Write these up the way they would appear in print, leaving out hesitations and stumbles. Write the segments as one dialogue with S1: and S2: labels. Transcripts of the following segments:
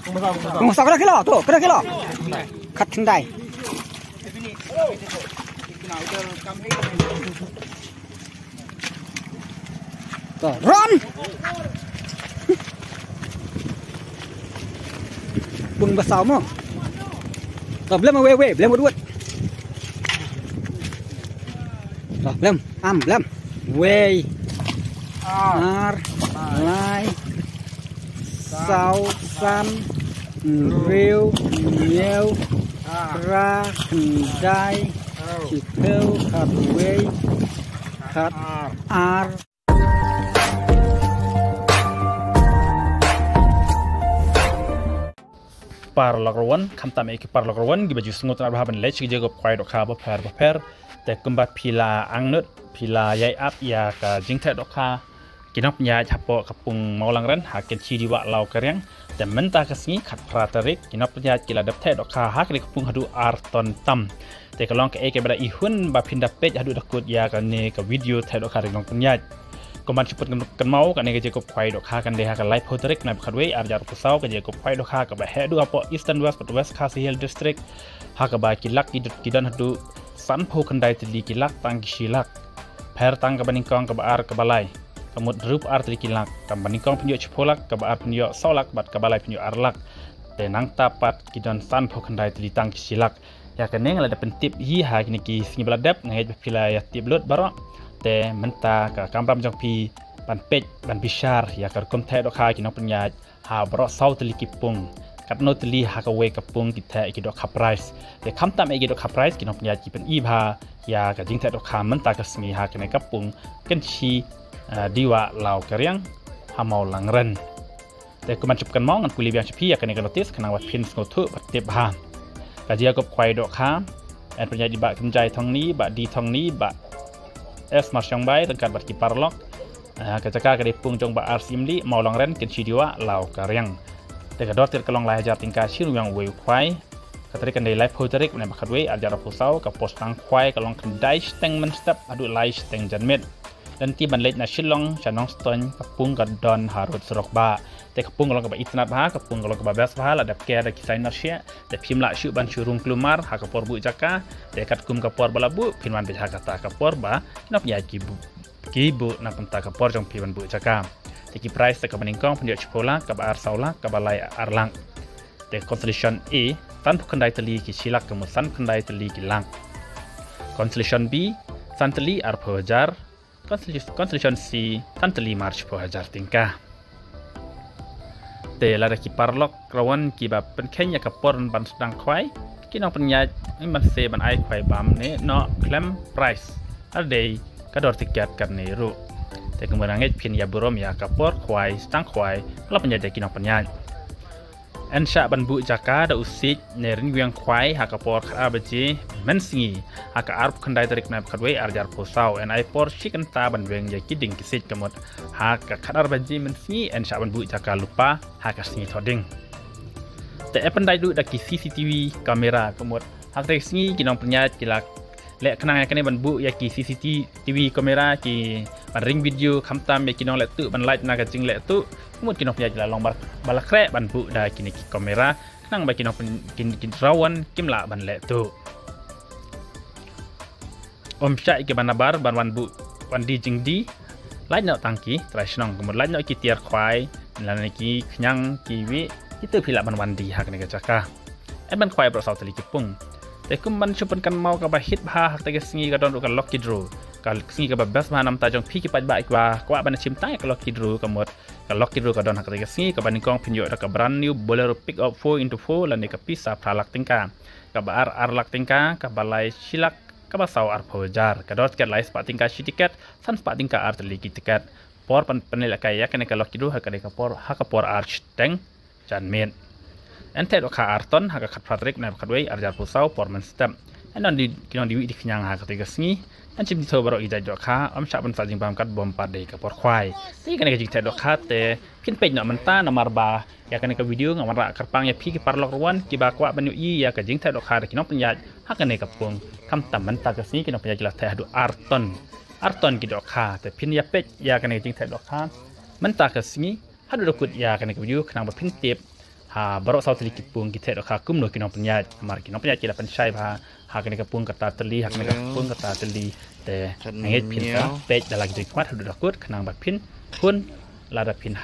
S1: Masuk kena kilo tu, kena kilo. Kat kendai. Tu, run. Bung besar mo. Tu, belum belum buat. Tu, belum, belum. Way. Ar, lai. Sau, san, riu, nhiều, ra, kendai, cipel, kat way, kat ar.
S2: Parlakrawan, kamtam eki parlakrawan, gibaju sengut na bahaban lech gijago kwai dok ha baper, te kumbat pila angnut, pila yai ap ya ka jingte dok ha, kinop nya chapo kapung maulangran, hakin ciri wak lau karyang, te menta kesni kat pratarik, kinop nya kila dapte dok ha, hakin kapung hadu arton tam, te kalong ke eki bada ihun ba pindah page hadu dakut ya ka ne ka video te dok ha rinong punya. Koman cepet kan mau kan nega jacob kwai dok ha kan deha ka live hoterik na khadwei arjar pusau ka jacob kwai dok ha ka ba hedu apo eastern west west khasi hill district ha ka ba kilak kidan hadu san pho kan dai tili kilak tang kilak per tang ka baningkong ka ba ar ka balai kamut rup ar tili kilak ka baningkong penyo chpolak ka ba ar penyo solak bat ka balai penyo arlak te nang tapat kidan san pho kan dai tili tang kilak ya kan neng ada pentip hi ha kini ki singi bladap ngai pila ya tiblut barok te menta ka kampam jong pi ban pej ban bishar ya kar kom the dok ha ki nong pnya ha bro sau tli ki pung kat no tli ha ka we ka pung ki the ki dok ha price te kham tam e ki dok ha price ki nong pnya ki pen i bha ya ka jing the dok ha menta ka smi ha ka ne ka pung ken chi diwa lau karyang ha mau langren te ko man chup kan mong an kuli biang chi ya ka ne ka notice kana wat pin ngo thu bat te bha ka jia ko kwai dok ha an pnya di ba kan jai thong ni ba di thong ni ba es marsyang bai tengkat bat ki parlok kacaka ka dipung jong ba arsimli mau langren ken chidiwa lau karyang te ka dot ter kalong lai jar tingka chiru yang wei khwai katri kan dai live hoterik ne bakhat wei ajar pusau ka post tang khwai kalong kan dai steng men step adu lai steng janmet dan ti ban leit na shilong chanong ston kapung ka don harut surok ba te kapung kalong ka ba itnat ba kapung kalong ka ba bas ba la dap ke da kisai narsia te phimla shu ban churung klumar ha ka por bu jaka te kat kum ka por balabu pinwan be ha kata ka por ba nop ya kibu na penta ka por jong piban bu jaka te ki price te ka baningkong penyo chipola ka ba ar saula ka ba lai arlang te constellation A tan pukandai teli ki silak kemusan kandai teli ki lang constellation B tan teli ar phajar constellation C tan teli march phajar tingkah te lada ki parlok rawan ki ba pen kenya ka por ban sedang khwai ki nong penya ban se ban ai khwai bam ne no claim price ade ka dor tiket kan ne ru te kemudian ngai pin ya burom ya ka por khwai stang khwai la penya de ki nong penya ensha ban bu jaka da usik ne rin wiang khwai ha ka por kha baji men singi ha ka arp khandai tarik na khadwei arjar posau en ai por chicken ta ban weng ya ki ding kisit kamot ha ka khadar baji men singi ensha ban bu jaka lupa ha ka singi thoding te pendai du da ki CCTV kamera kamot ha te singi ki nong penya kilak le kenang ya kene ban bu ya ki CCTV kamera ki ban ring video khamtam ya ki nong le tu ban light na ka jing le tu mut kinop ya jala long balakre ban bu da kini ki kamera nang ba kinop kin rawan kimla ban le tu om sha ke banabar ban wan bu wan di jing di lai no tangki trasnong kemud lai no ki tiar khwai lan ki khnyang ki wi itu phila ban wan di hak ne ka chaka e ban khwai bro saw tali ki pung te kum ban chupan kan mau ka ba hit bha hak te singi ka don ka lock ki draw kal singi ka ba bas ma nam ta jong phi ki paj ba kwa ban chim tai ka lock ki draw kamot kalau kita kadon hak tega sini kabanding kong pinjau ada brand new bolero pick up 4x4 lan ka pisa pralak tingka ka ba arlak tingka ka balai silak ka ba saw ar phajar ka dot ket lai spa tingka shi tiket san spa tingka ar teli ki tiket por panel kaya kan ka lok kidu hak ka por arch teng jan men ente do ka arton hak ka patrick na ka doi arjar pusau por men step enon di kinong di wi di kenyang hak tega sini an chim di so baro ida do ka am sha ban sa jing bam kat bom pa de ka por khwai ni kan ka jing te do ka te pin pej no menta na marba ya kan ka video ngamara karpang ya phi ki parlok ruan ki ba kwa ban yi ya ka jing te do ka de kinong penya hak ne ka pung kam tam menta ka sini kinong penya jila te hadu arton ki do ka te pin ya pej ya kan ka jing te do ka menta ka sini hadu do kut ya kan ka video knang ba pin tip baru saat teli kipung kita dok hakum no kinong penyat mar kinong penyat kita pensai ha kini kapung kata teli ha kini kapung kata teli te ngit pin ka pej dalam gitu kuat sudah dakut kenang bat pin pun lada pin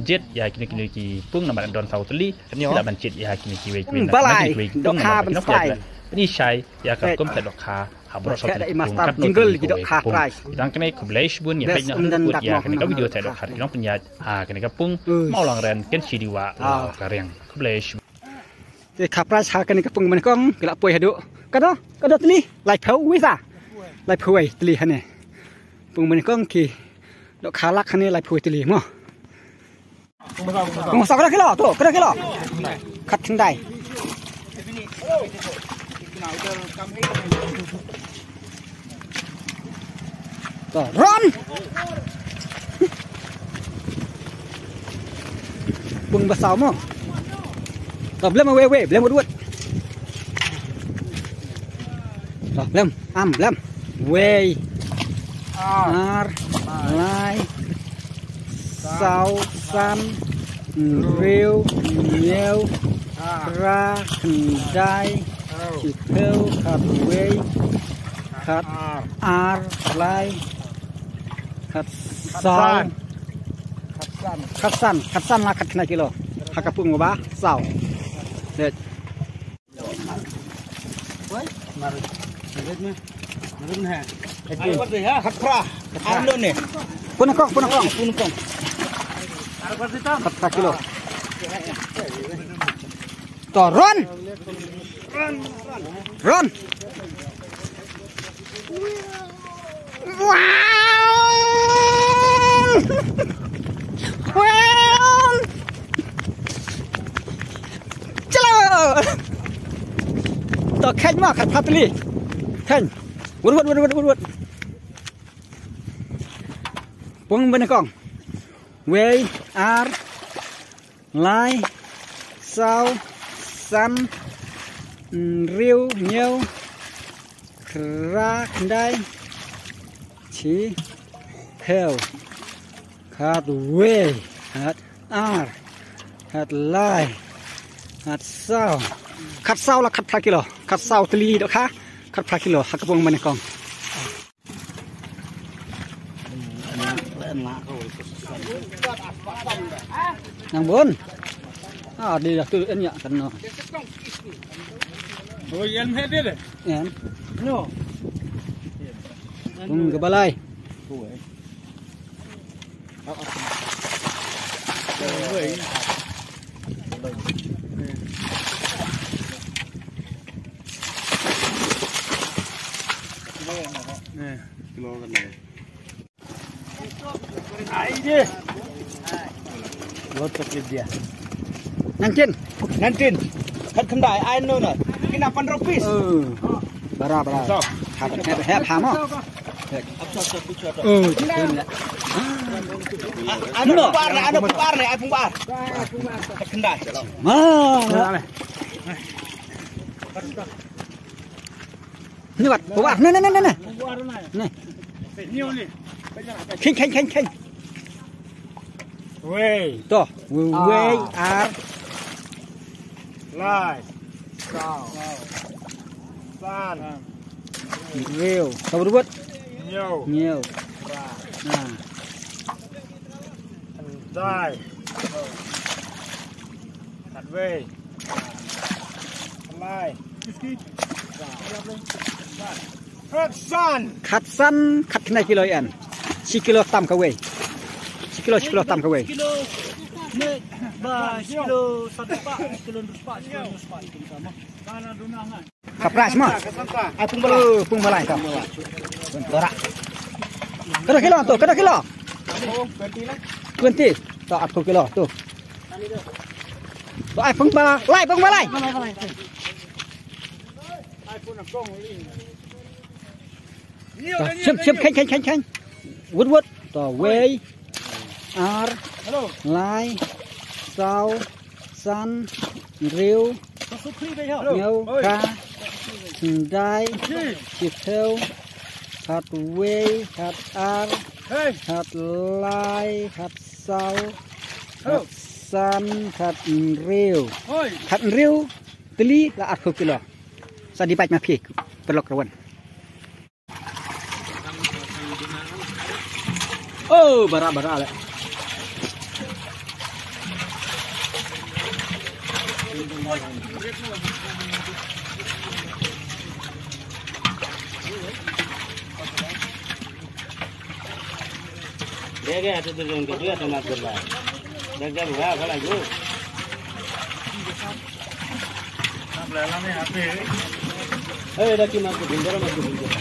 S2: jet ya kini ki pung nama don saut teli tidak bancit ya kini ki wei
S1: balai dok ha ban style
S2: ini syai ya kapung kita dok ha baru saat teli pung kat no
S1: tinggal di dok ha price
S2: dan kini kublesh bun ya pej nak ya kini ka video te dok ha kinong penyat ha kini kapung mau lang ren ken sidiwa kareng kublesh
S1: thì khắp ra xa cái này cái phùng mình con cái là bồi hạt độ cái đó tli lại phâu với sao lại phâu ấy tli hả này phùng mình con kì độ khá lắc hả này lại phâu tli mà không sao cái đó cái lọ khát chân đầy run bung besar mà belum wewe belum buat belum belum we ar lai sau san riu nhiều ra kendai chikeu khat we khat ar lai khat sau khat san là khat kena kilo hakapung ba sau Lihat. Woi, marut. Marut ha. Ayo wat ha. Khatra. Anu ni. Punakong. Arba sitam. 4 kilo. To run. Wow. Tao khen mà khát phát đi khen vút buông bên này con về ar lai sau san riu nhiều ra đây chỉ theo khát về khát ar khát lai khát sao là khát 2 kilo khát sao teli đó khá khát 2 kilo hak kapung mana kong nang bon đi là từ anh nhạ cần nó
S3: rồi em hết đi đấy
S1: em cái balai
S3: kilo kan này ai đi buat pakai dia
S1: nantin
S3: kan kendai ai no na kena 8 rupiah
S1: bara hẹp hàm á
S3: ada pembar nih ai pembar kendai
S1: như vậy bố bạn này này khinh
S3: Wey
S1: to we are
S3: lai sao san
S1: real tao đúng nhiều
S3: dai khát về lai
S1: khát san khát này kilo anh 10 kilo tam ka we 10 kilo tam ka we
S3: kilo kilo 1 pak kilo 2 pak sama kana dunangan
S1: kapra semua
S3: ai
S1: pung balai tam berak kada kilo 20 to 1 kilo tu to ai pung balai Xem khanh vút to we ar lai sau san riu nhau ca đai chịp theo hạt we hạt ar hạt lai hạt sau hạt san khat riu
S3: Oi.
S1: khat riu teli la at kilo sa di baik ma phi pelok rawan oh bara le
S4: Dia ada turun ke dia sama berlah. Jaga buah kalau itu. Dah kima tu bintara masuk bintara.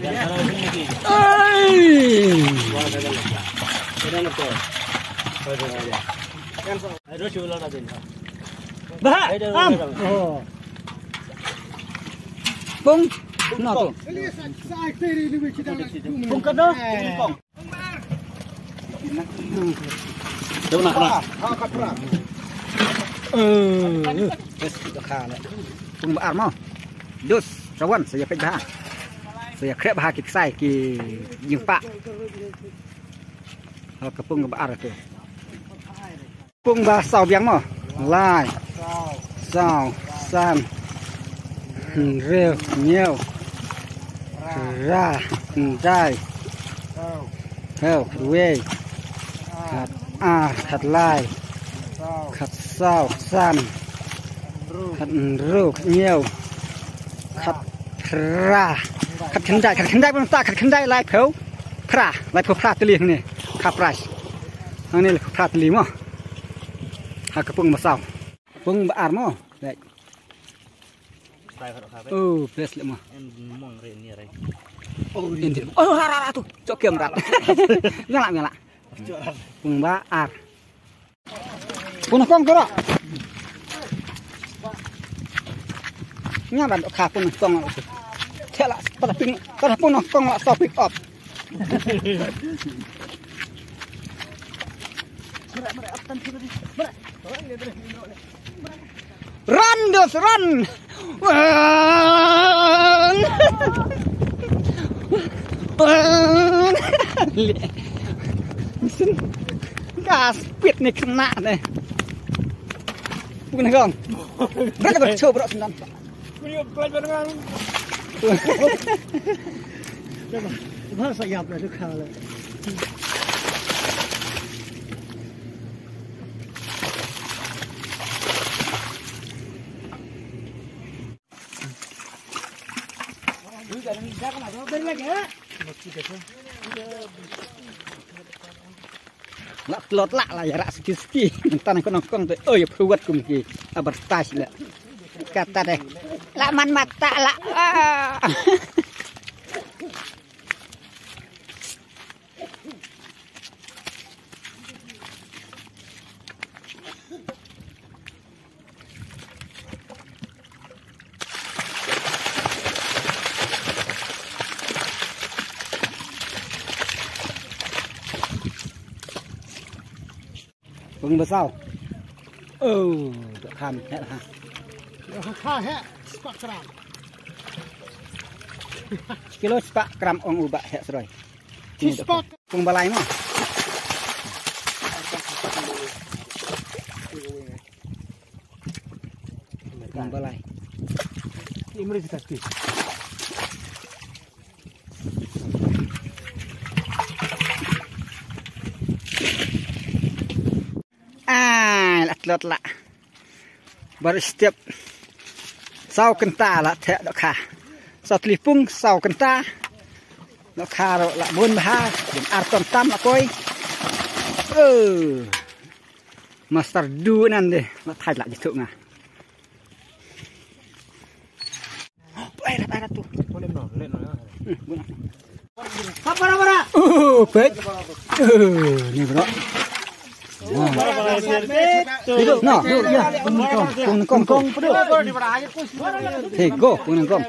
S4: Dan kalau ini lagi. Wah jaga lah. Kita nak tu. Ada cula ada ni.
S1: bah am oh bung no tu bung kada đâu nào bes kha le bung ar mo dus rawan saya pej bah saya krep bah kik sai ki jing pak hal kepung ba ar tu bung ba sao biang mo lai sao san rêu nhiều ra đai theo quê khát khát lai khát sao san khát rêu nhiều khát ra khát khăn đai bằng ta khát khăn đai lai phếu phra tê liêng này khát prai anh này là phra tê liêng mà hạt cái bông mà sao bông bả mò đấy best lắm mà
S4: Mong re ni re.
S1: ra tu cho kiềm đặt nghe lại bông bả bông nó con cơ đó nghe bạn khá bông con thế là pada ping pada bông nó con là sao pick up run dus run mesin gas speed ni kena nih bukan gong berapa bercoba berapa sembilan
S3: Kuliah pelajaran. Bahasa siap dah dekat le.
S1: lak telot lak lah ya rak ski entan ko nongkong tu oh ya pruwat kum ki abertas le kata deh laman mata lah bưng bơ sao được kham hết ha
S3: Kha he, spak gram.
S1: kilo spak gram ong uba hết rồi
S3: Spak.
S1: cùng balai mà cùng balai
S3: Imri sekali.
S1: lật lạ baru setiap sau kenta lah thek dok kha sau telipung sau kenta dok kha ro la bun bah den arton tam la koi master du nan deh la thai la jitu nga ada tu
S4: Boleh no, let no.
S3: Apa?
S1: pet ni bro no, ya, kong, hey, go, kong.